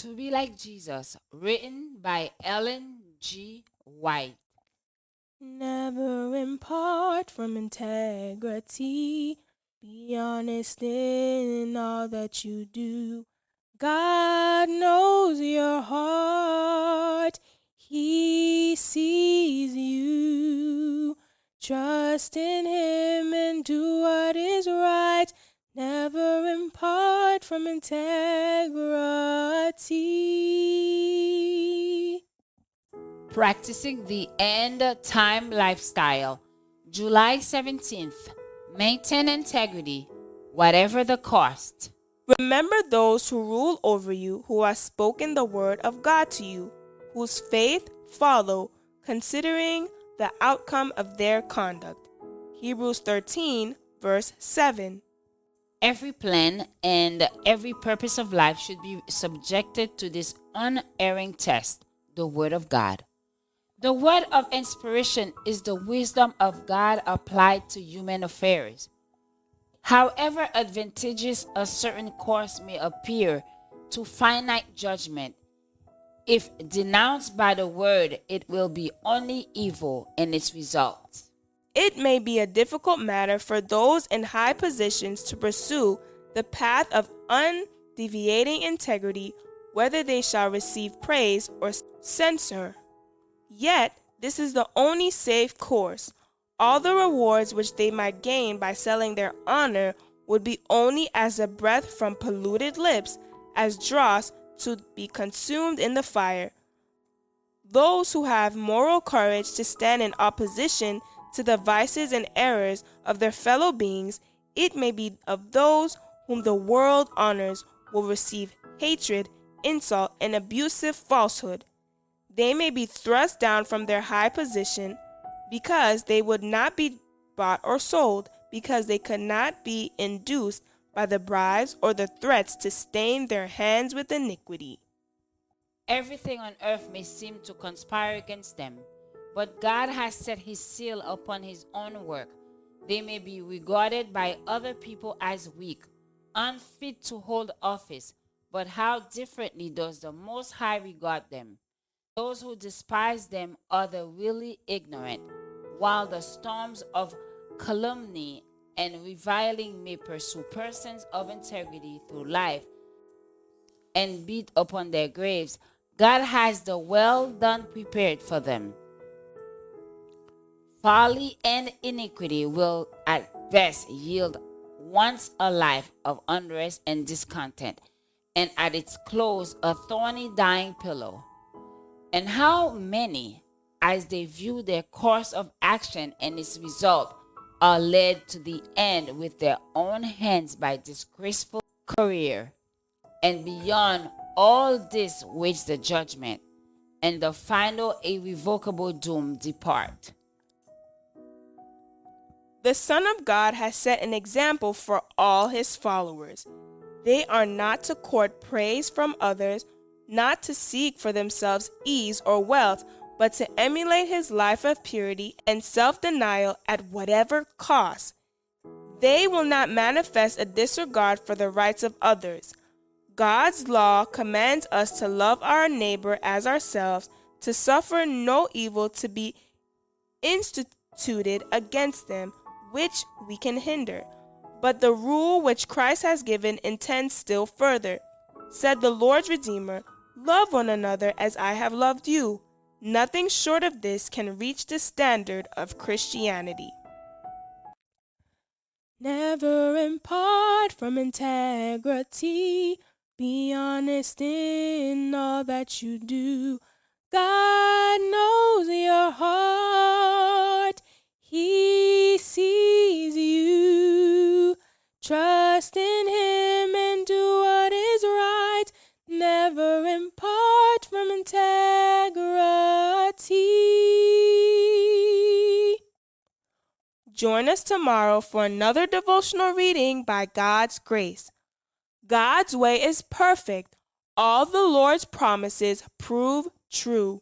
To Be Like Jesus, written by Ellen G. White. Never impart from integrity. Be honest in all that you do. God knows your heart. He sees you. Trust in Him and do what is right. Never impart from integrity. Practicing the End Time Lifestyle, July 17th. Maintain integrity, whatever the cost. Remember those who rule over you, who have spoken the word of God to you, whose faith follow, considering the outcome of their conduct. Hebrews 13, verse 7. Every plan and every purpose of life should be subjected to this unerring test, the Word of God. The word of inspiration is the wisdom of God applied to human affairs. However advantageous a certain course may appear to finite judgment, if denounced by the word, it will be only evil in its results. It may be a difficult matter for those in high positions to pursue the path of undeviating integrity, whether they shall receive praise or censure. Yet, this is the only safe course. All the rewards which they might gain by selling their honor would be only as a breath from polluted lips, as dross to be consumed in the fire. Those who have moral courage to stand in opposition to the vices and errors of their fellow beings, it may be of those whom the world honors, will receive hatred, insult, and abusive falsehood. They may be thrust down from their high position because they would not be bought or sold, because they could not be induced by the bribes or the threats to stain their hands with iniquity. Everything on earth may seem to conspire against them, but God has set His seal upon His own work. They may be regarded by other people as weak, unfit to hold office, but how differently does the Most High regard them? Those who despise them are the really ignorant, while the storms of calumny and reviling may pursue persons of integrity through life and beat upon their graves. God has the well done prepared for them. Folly and iniquity will at best yield once a life of unrest and discontent, and at its close a thorny dying pillow. And how many, as they view their course of action and its result, are led to the end with their own hands by disgraceful career. And beyond all this waits the judgment, and the final irrevocable doom depart. The Son of God has set an example for all His followers. They are not to court praise from others, not to seek for themselves ease or wealth, but to emulate His life of purity and self-denial at whatever cost. They will not manifest a disregard for the rights of others. God's law commands us to love our neighbor as ourselves, to suffer no evil to be instituted against them, which we can hinder. But the rule which Christ has given intends still further. Said the Lord's Redeemer, "Love one another as I have loved you." Nothing short of this can reach the standard of Christianity. Never impart from integrity. Be honest in all that you do. God knows your heart. He sees you. Trust in Him and do what is right. Never impart from integrity. Join us tomorrow for another devotional reading by God's grace. God's way is perfect. All the Lord's promises prove true.